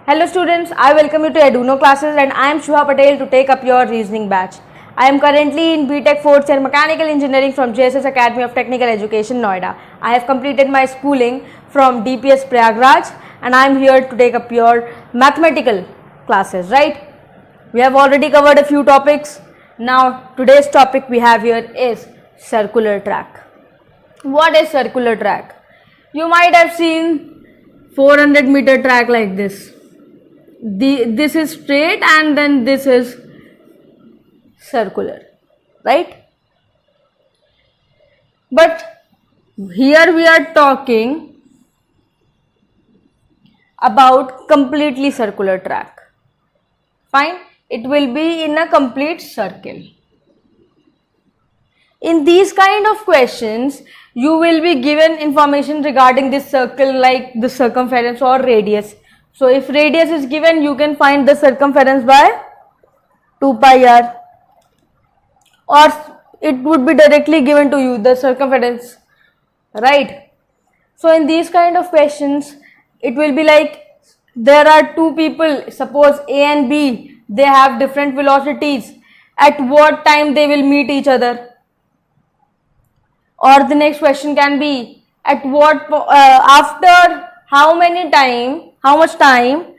Hello students, I welcome you to Eduno classes and I am Shubha Patel to take up your reasoning batch. I am currently in BTech 4th year Mechanical Engineering from JSS Academy of Technical Education, Noida. I have completed my schooling from DPS Prayagraj and I am here to take up your mathematical classes, right? We have already covered a few topics. Now today's topic we have here is circular track. What is circular track? You might have seen 400-meter track like this. This is straight and then this is circular, right? But here we are talking about completely circular track. Fine, it will be in a complete circle. In these kind of questions, you will be given information regarding this circle like the circumference or radius. So if radius is given, you can find the circumference by 2 pi r, or it would be directly given to you the circumference, right? So in these kind of questions, it will be like there are two people, suppose A and B, they have different velocities. At what time they will meet each other? Or the next question can be at what after how much time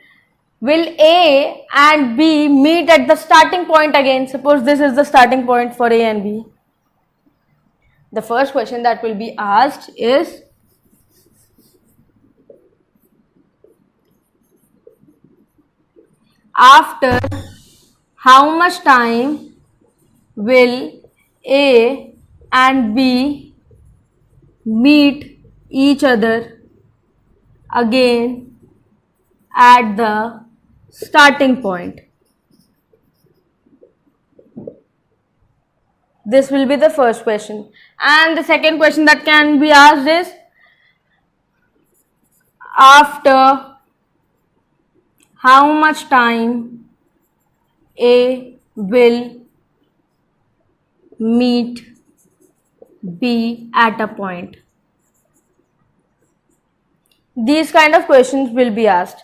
will A and B meet at the starting point again? Suppose this is the starting point for A and B. The first question that will be asked is after how much time will A and B meet each other again at the starting point? This will be the first question. And the second question that can be asked is after how much time A will meet B at a point. These kind of questions will be asked.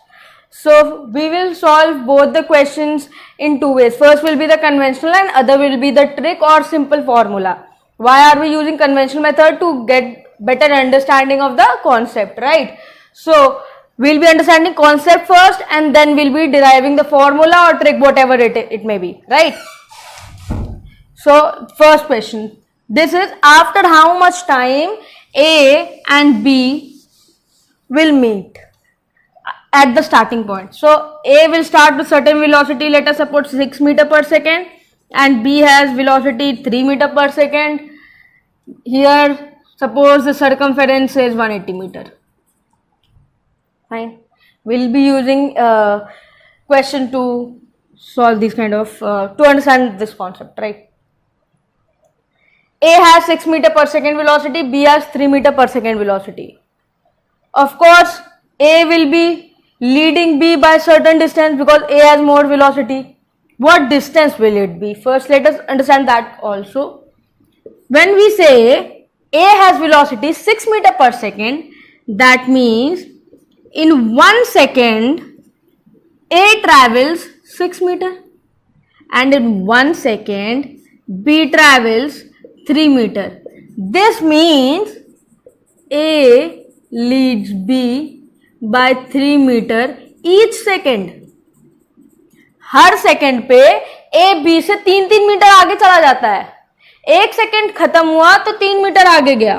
So we will solve both the questions in two ways. First will be the conventional and other will be the trick or simple formula. Why are we using conventional method? To get better understanding of the concept, right? So we'll be understanding concept first and then we'll be deriving the formula or trick, whatever it may be, right? So first question, this is after how much time A and B will meet at the starting point. So A will start with certain velocity, let us suppose 6 meter per second, and B has velocity 3 meter per second. Here suppose the circumference is 180 meter. Fine. We'll be using question to solve these kind of to understand this concept, right? A has 6 meter per second velocity, B has 3 meter per second velocity. Of course, A will be leading B by certain distance because A has more velocity. What distance will it be? First, let us understand that also. When we say A has velocity 6 meter per second, that means in 1 second, A travels 6 meter and in 1 second, B travels 3 meter. This means A leads B by 3 meter each second. Her second पे A B से 3-3 metre आगे चला जाता है. एक second खत्म हुआ तो 3 मीटर आगे गया,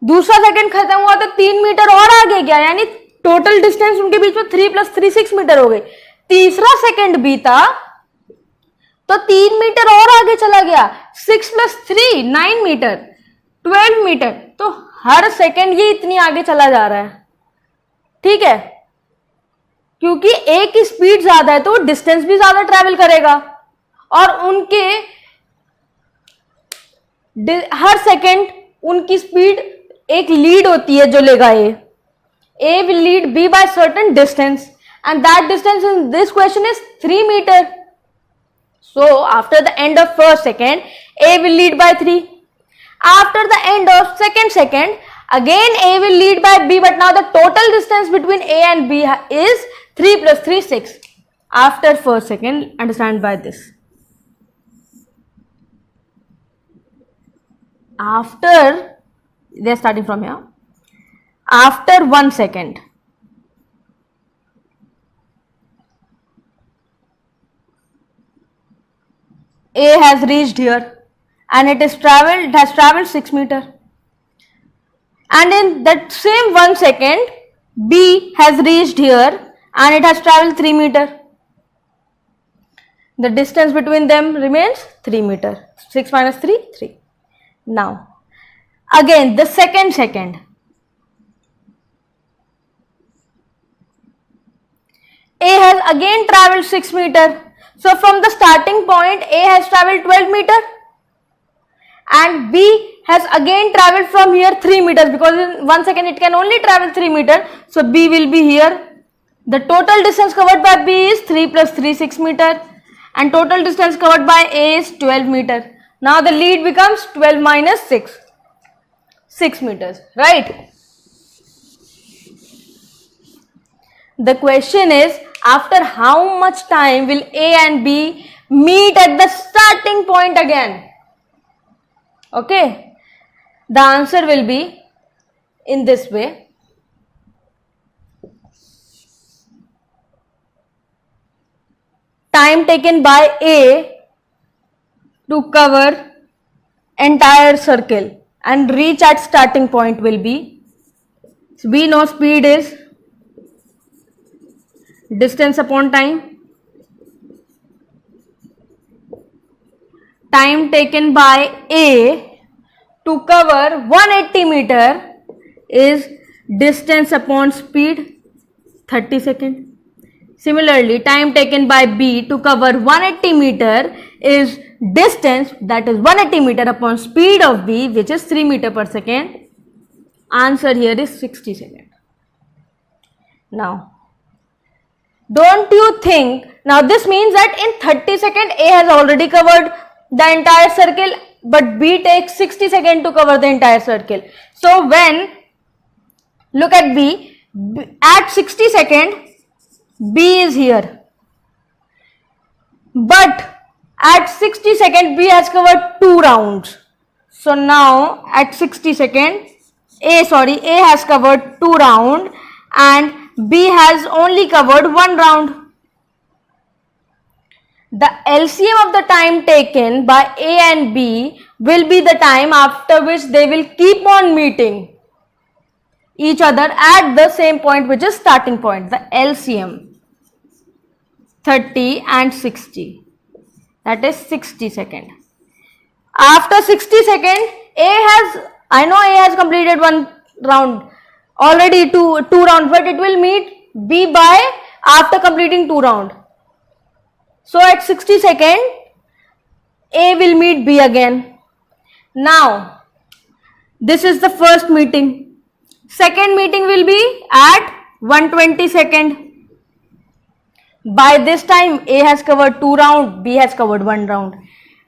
दूसरा सेकंड खत्म हुआ तो 3 मीटर और आगे गया, यानी टोटल डिस्टेंस उनके बीच में 3 + 3 6 मीटर हो गई. तीसरा सेकंड बीता तो 3 मीटर और आगे चला गया, 6 + 3 9 मीटर 12 मीटर. तो हर सेकंड ये इतनी आगे चला जा रहा है, ठीक है, क्योंकि ए की स्पीड ज्यादा है तो वो डिस्टेंस भी ज्यादा ट्रैवल करेगा और उनके हर सेकंड उनकी स्पीड एक लीड होती है जो लेगा A will lead B by certain distance and that distance in this question is 3 metre. So after the end of first second A will lead by 3. After the end of second second, again A will lead by B, but now the total distance between A and B is 3 plus 3, 6. After first second, understand by this. After, they are starting from here. After 1 second, A has reached here and it has traveled 6 meter. And in that same 1 second, B has reached here and it has traveled 3 meter. The distance between them remains 3 meter. 6 minus 3, 3. Now, again the second. A has again traveled 6 meter. So from the starting point, A has traveled 12 meter and B has again traveled from here 3 meters, because in 1 second it can only travel 3 meter. So B will be here. The total distance covered by B is 3 plus 3, 6 meter, and total distance covered by A is 12 meter. Now the lead becomes 12 minus 6, 6 meters, right? The question is, after how much time will A and B meet at the starting point again? Okay, the answer will be in this way. Time taken by A to cover entire circle and reach at starting point will be, so we know speed is distance upon time. Time taken by A to cover 180 meter is distance upon speed, 30 seconds. Similarly, time taken by B to cover 180 meter is distance, that is 180 meter upon speed of B, which is 3 meter per second. Answer here is 60 seconds. Now, don't you think, now this means that in 30 seconds A has already covered the entire circle, but B takes 60 seconds to cover the entire circle. So when, look at B, at 60 seconds, B is here. But at 60 seconds, B has covered 2 rounds. So now at 60 seconds, A has covered 2 rounds and B has only covered 1 round. The LCM of the time taken by A and B will be the time after which they will keep on meeting each other at the same point, which is starting point. The LCM 30 and 60, that is 60 seconds. After 60 seconds, I know A has completed 1 round, already two rounds, but it will meet B by after completing 2 rounds. So at 60 seconds, A will meet B again. Now, this is the first meeting. Second meeting will be at 120 seconds. By this time, A has covered 2 rounds, B has covered 1 round.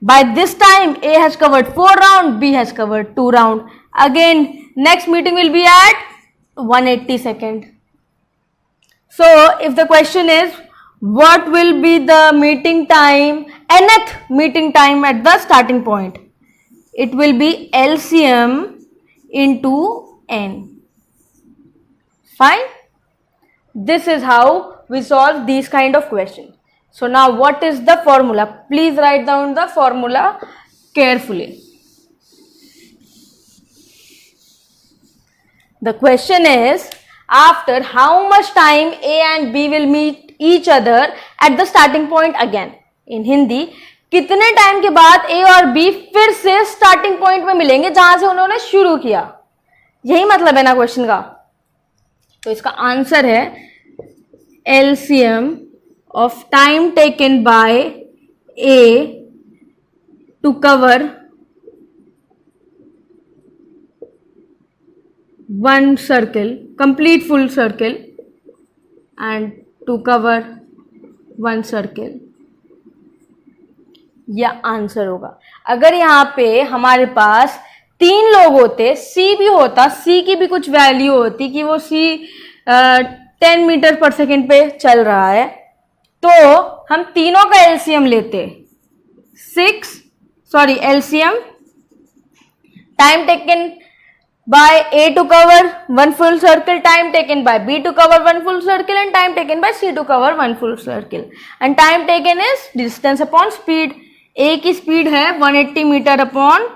By this time, A has covered 4 rounds, B has covered 2 rounds. Again, next meeting will be at 180 seconds. So, if the question is, what will be the meeting time, nth meeting time at the starting point? It will be LCM into N. Fine? This is how we solve these kind of questions. So now what is the formula? Please write down the formula carefully. The question is, after how much time A and B will meet each other at the starting point again? In Hindi, कितने time के बाद A और B फिर से starting point में मिलेंगे जहां से उन्होंने शुरू किया? यही मतलब है ना क्वेश्चन का. तो इसका आंसर है LCM of time taken by A to cover one circle, complete full circle, and to cover one circle. यह आंसर होगा. अगर यहाँ पे हमारे पास 3 लोग होते, C भी होता, C की भी कुछ वैल्यू होती कि वो C 10 मीटर पर सेकेंड पे चल रहा है, तो हम तीनों का एलसीएम लेते, LCM time taken by A to cover one full circle, time taken by B to cover one full circle, and time taken by C to cover one full circle. And time taken is distance upon speed. A की speed है 180 metre upon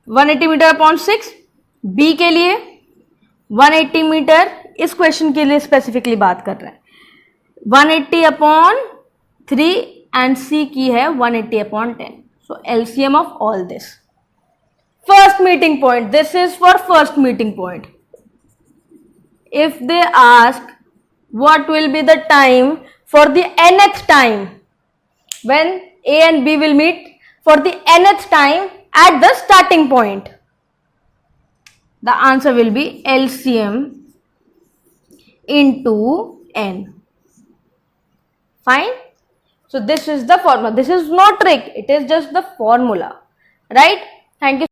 180 metre upon 6, B के लिए 180 metre, इस question के लिए specifically बात कर रहे हैं, 180 अपॉन 3 एंड C की है 180 upon 10. So LCM of all this. First meeting point. This is for first meeting point. If they ask what will be the time for the nth time when A and B will meet for the nth time at the starting point, the answer will be LCM into n. Fine. So this is the formula. This is no trick. It is just the formula, right? Thank you.